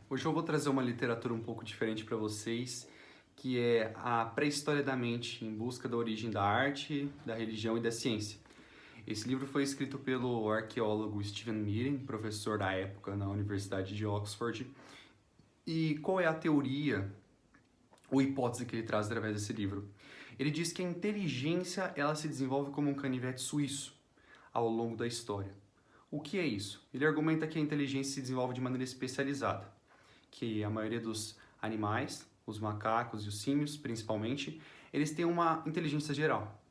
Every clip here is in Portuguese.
Hoje eu vou trazer uma literatura um pouco diferente para vocês, que é a Pré-História da Mente, em busca da origem da arte, da religião e da ciência. Esse livro foi escrito pelo arqueólogo Stephen Meeting, professor da época na Universidade de Oxford. E qual é a teoria ou hipótese que ele traz através desse livro? Ele diz que a inteligência ela se desenvolve como um canivete suíço ao longo da história. O que é isso? Ele argumenta que a inteligência se desenvolve de maneira especializada, que a maioria dos animais, os macacos e os símios principalmente, eles têm uma inteligência geral.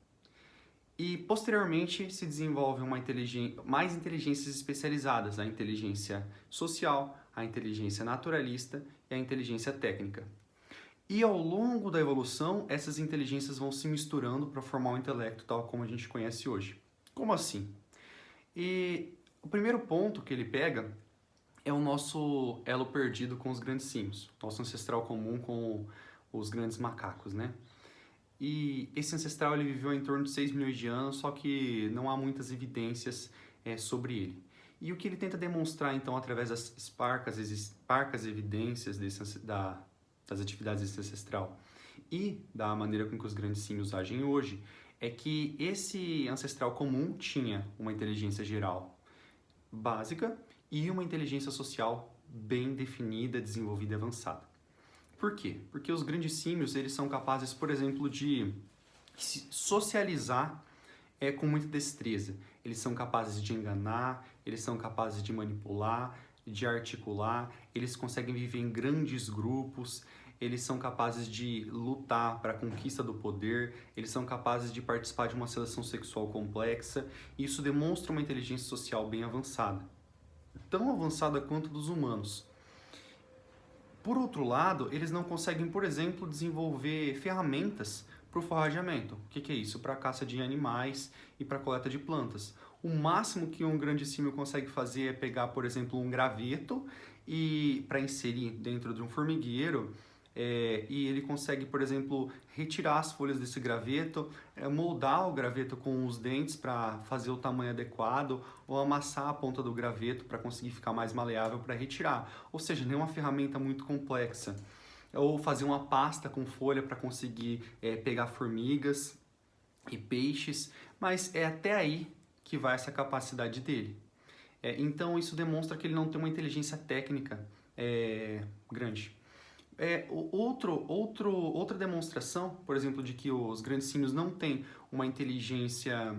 E posteriormente se desenvolvem mais inteligências especializadas, a inteligência social, a inteligência naturalista e a inteligência técnica. E ao longo da evolução, essas inteligências vão se misturando para formar um intelecto tal como a gente conhece hoje. Como assim? E o primeiro ponto que ele pega é o nosso elo perdido com os grandes símios, nosso ancestral comum com os grandes macacos, né? E esse ancestral ele viveu em torno de 6 milhões de anos, só que não há muitas evidências sobre ele. E o que ele tenta demonstrar, então, através das parcas evidências das atividades desse ancestral e da maneira com que os grandes símios agem hoje, é que esse ancestral comum tinha uma inteligência geral básica e uma inteligência social bem definida, desenvolvida e avançada. Por quê? Porque os grandes símios, eles são capazes, por exemplo, de se socializar com muita destreza. Eles são capazes de enganar, eles são capazes de manipular, de articular, eles conseguem viver em grandes grupos, eles são capazes de lutar para a conquista do poder, eles são capazes de participar de uma seleção sexual complexa, e isso demonstra uma inteligência social bem avançada, tão avançada quanto dos humanos. Por outro lado, eles não conseguem, por exemplo, desenvolver ferramentas para o forrageamento. O que é isso? Para a caça de animais e para a coleta de plantas. O máximo que um grande símio consegue fazer é pegar, por exemplo, um graveto e para inserir dentro de um formigueiro. E ele consegue, por exemplo, retirar as folhas desse graveto, moldar o graveto com os dentes para fazer o tamanho adequado, ou amassar a ponta do graveto para conseguir ficar mais maleável para retirar. Ou seja, nem uma ferramenta muito complexa. Ou fazer uma pasta com folha para conseguir pegar formigas e peixes, mas é até aí que vai essa capacidade dele. Então isso demonstra que ele não tem uma inteligência técnica grande. Outra demonstração, por exemplo, de que os grandes símios não têm uma inteligência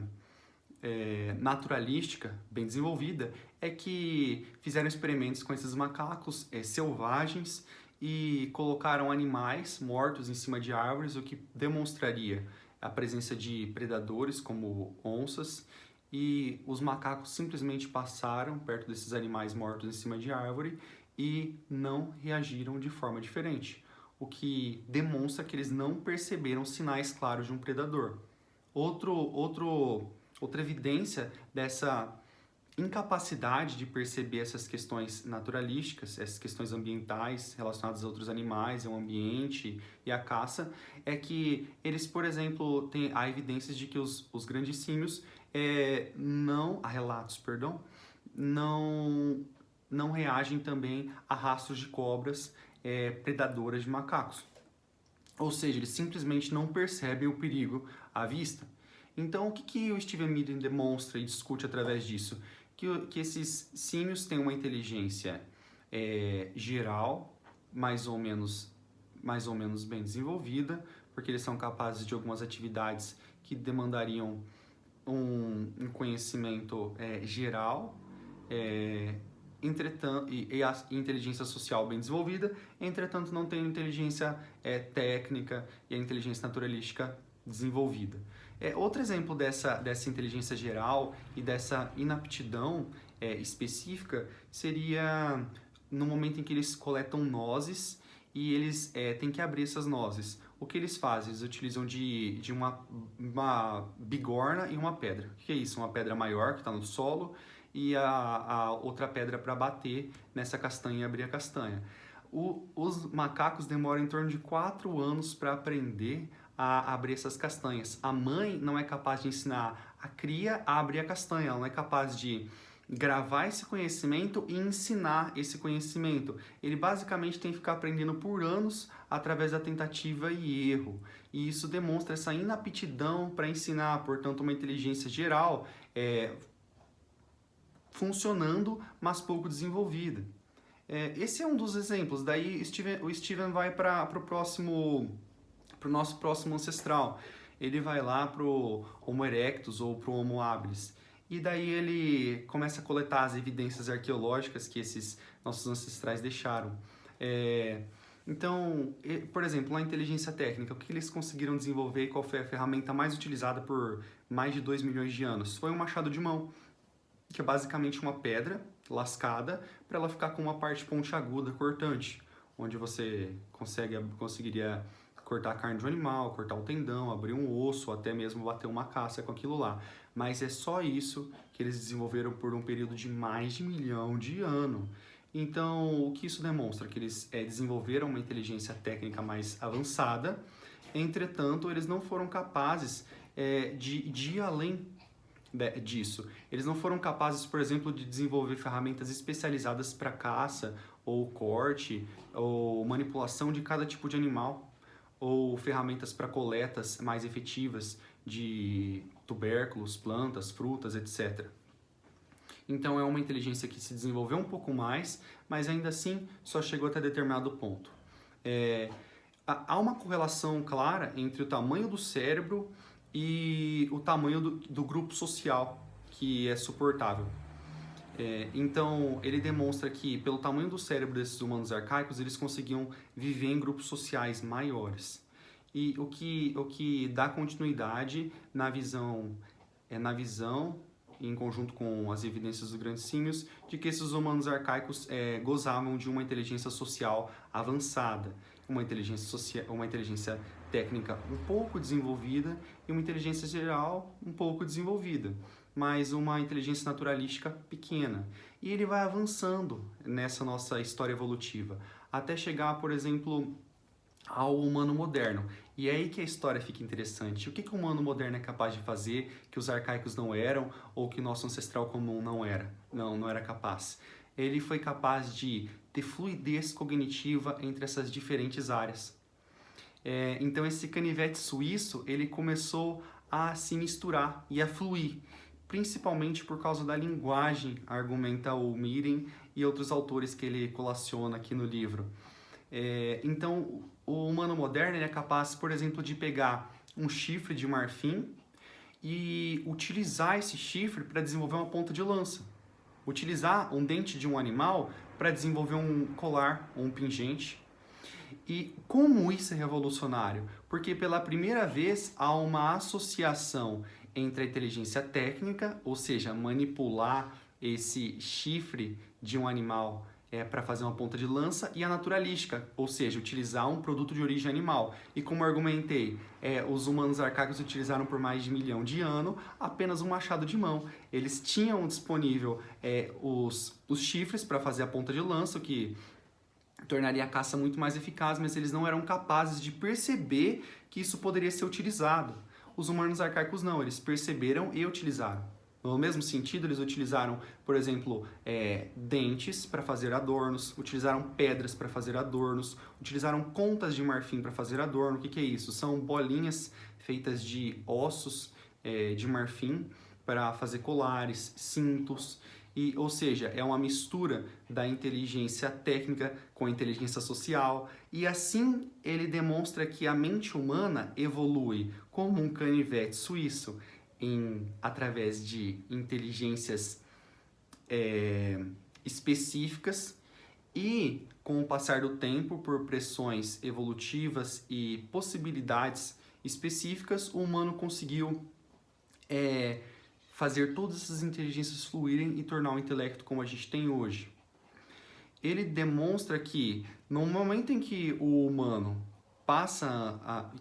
naturalística bem desenvolvida é que fizeram experimentos com esses macacos selvagens e colocaram animais mortos em cima de árvores, o que demonstraria a presença de predadores como onças, e os macacos simplesmente passaram perto desses animais mortos em cima de árvore e não reagiram de forma diferente, o que demonstra que eles não perceberam sinais claros de um predador. Outra evidência dessa incapacidade de perceber essas questões naturalísticas, essas questões ambientais relacionadas a outros animais, ao ambiente e à caça, é que eles, por exemplo, há evidências de que os grandes símios há relatos, perdão, não reagem também a rastros de cobras predadoras de macacos. Ou seja, eles simplesmente não percebem o perigo à vista. Então, o que o Stephen Meeting demonstra e discute através disso? Que esses símios têm uma inteligência geral, mais ou menos bem desenvolvida, porque eles são capazes de algumas atividades que demandariam um conhecimento geral, entretanto, e a inteligência social bem desenvolvida, entretanto não tem inteligência técnica e a inteligência naturalística desenvolvida. Outro exemplo dessa inteligência geral e dessa inaptidão específica seria no momento em que eles coletam nozes e eles têm que abrir essas nozes. O que eles fazem? Eles utilizam de uma bigorna e uma pedra. O que é isso? Uma pedra maior que está no solo e a outra pedra para bater nessa castanha e abrir a castanha. Os macacos demoram em torno de 4 anos para aprender a abrir essas castanhas. A mãe não é capaz de ensinar a cria a abrir a castanha, ela não é capaz de gravar esse conhecimento e ensinar esse conhecimento. Ele basicamente tem que ficar aprendendo por anos através da tentativa e erro. E isso demonstra essa inaptidão para ensinar, portanto, uma inteligência geral funcionando, mas pouco desenvolvida. Esse é um dos exemplos. Daí o Steven vai para o nosso próximo ancestral. Ele vai lá para o Homo erectus ou para o Homo habilis. E daí ele começa a coletar as evidências arqueológicas que esses nossos ancestrais deixaram. Então, por exemplo, na inteligência técnica, o que eles conseguiram desenvolver e qual foi a ferramenta mais utilizada por mais de 2 milhões de anos? Foi um machado de mão, que é basicamente uma pedra lascada para ela ficar com uma parte pontiaguda, cortante, onde você conseguiria cortar a carne de um animal, cortar o tendão, abrir um osso, até mesmo bater uma caça com aquilo lá. Mas é só isso que eles desenvolveram por um período de mais de 1 milhão de anos. Então, o que isso demonstra? Que eles desenvolveram uma inteligência técnica mais avançada, entretanto, eles não foram capazes de ir além disso. Eles não foram capazes, por exemplo, de desenvolver ferramentas especializadas para caça, ou corte, ou manipulação de cada tipo de animal, ou ferramentas para coletas mais efetivas de tubérculos, plantas, frutas, etc. Então é uma inteligência que se desenvolveu um pouco mais, mas ainda assim só chegou até determinado ponto. Há uma correlação clara entre o tamanho do cérebro e o tamanho do grupo social que é suportável. Então, ele demonstra que, pelo tamanho do cérebro desses humanos arcaicos, eles conseguiam viver em grupos sociais maiores. E o que dá continuidade na visão, em conjunto com as evidências dos grandes símios, de que esses humanos arcaicos gozavam de uma inteligência social avançada, uma inteligência técnica um pouco desenvolvida e uma inteligência geral um pouco desenvolvida, mas uma inteligência naturalística pequena. E ele vai avançando nessa nossa história evolutiva, até chegar, por exemplo, ao humano moderno. E é aí que a história fica interessante. O que o humano moderno é capaz de fazer que os arcaicos não eram, ou que o nosso ancestral comum não era capaz? Ele foi capaz de ter fluidez cognitiva entre essas diferentes áreas. Então esse canivete suíço, ele começou a se misturar e a fluir, principalmente por causa da linguagem, argumenta o Miren e outros autores que ele colaciona aqui no livro. Então, o humano moderno ele é capaz, por exemplo, de pegar um chifre de marfim e utilizar esse chifre para desenvolver uma ponta de lança. Utilizar um dente de um animal para desenvolver um colar ou um pingente. E como isso é revolucionário? Porque pela primeira vez há uma associação entre a inteligência técnica, ou seja, manipular esse chifre de um animal para fazer uma ponta de lança, e a naturalística, ou seja, utilizar um produto de origem animal. E como eu argumentei, os humanos arcaicos utilizaram por mais de 1 milhão de anos apenas um machado de mão. Eles tinham disponível os chifres para fazer a ponta de lança, o que tornaria a caça muito mais eficaz, mas eles não eram capazes de perceber que isso poderia ser utilizado. Os humanos arcaicos não, eles perceberam e utilizaram. No mesmo sentido, eles utilizaram, por exemplo, dentes para fazer adornos, utilizaram pedras para fazer adornos, utilizaram contas de marfim para fazer adorno. O que é isso? São bolinhas feitas de ossos de marfim para fazer colares, cintos. Ou seja, é uma mistura da inteligência técnica com a inteligência social, e assim ele demonstra que a mente humana evolui como um canivete suíço através de inteligências específicas, e com o passar do tempo, por pressões evolutivas e possibilidades específicas, o humano conseguiu fazer todas essas inteligências fluírem e tornar o intelecto como a gente tem hoje. Ele demonstra que no momento em que o humano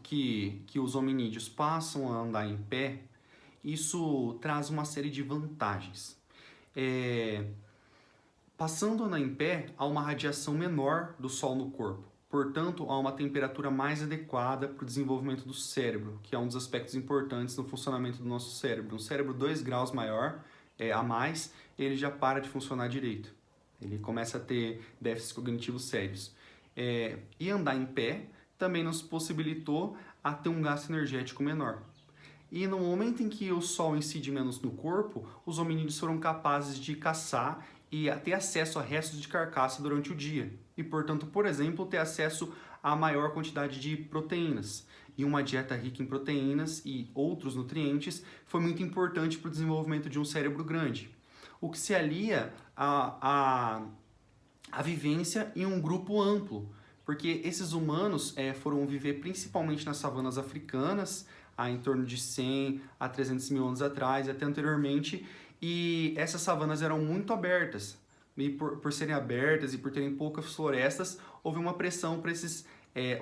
que os hominídeos passam a andar em pé, isso traz uma série de vantagens. Passando a andar em pé, há uma radiação menor do sol no corpo. Portanto, há uma temperatura mais adequada para o desenvolvimento do cérebro, que é um dos aspectos importantes no funcionamento do nosso cérebro. Um cérebro 2 graus maior a mais, ele já para de funcionar direito. Ele começa a ter déficits cognitivos sérios. E andar em pé também nos possibilitou a ter um gasto energético menor. E no momento em que o sol incide menos no corpo, os hominídeos foram capazes de caçar e ter acesso a restos de carcaça durante o dia. E, portanto, por exemplo, ter acesso a maior quantidade de proteínas. E uma dieta rica em proteínas e outros nutrientes foi muito importante para o desenvolvimento de um cérebro grande. O que se alia à vivência em um grupo amplo, porque esses humanos foram viver principalmente nas savanas africanas, há em torno de 100 a 300 mil anos atrás, até anteriormente, e essas savanas eram muito abertas. E por serem abertas e por terem poucas florestas, houve uma pressão para esses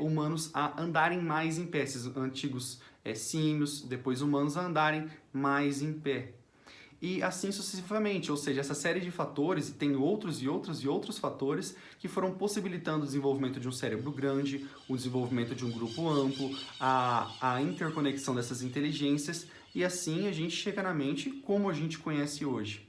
humanos a andarem mais em pé, esses antigos símios, depois humanos a andarem mais em pé. E assim sucessivamente, ou seja, essa série de fatores, e tem outros e outros e outros fatores que foram possibilitando o desenvolvimento de um cérebro grande, o desenvolvimento de um grupo amplo, a interconexão dessas inteligências, e assim a gente chega na mente como a gente conhece hoje.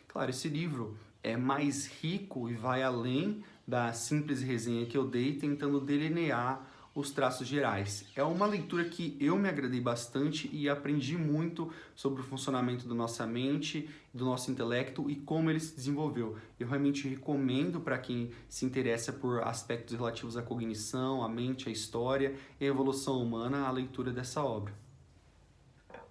Claro, esse livro é mais rico e vai além da simples resenha que eu dei, tentando delinear os traços gerais. É uma leitura que eu me agradei bastante e aprendi muito sobre o funcionamento da nossa mente, do nosso intelecto e como ele se desenvolveu. Eu realmente recomendo para quem se interessa por aspectos relativos à cognição, à mente, à história e à evolução humana a leitura dessa obra.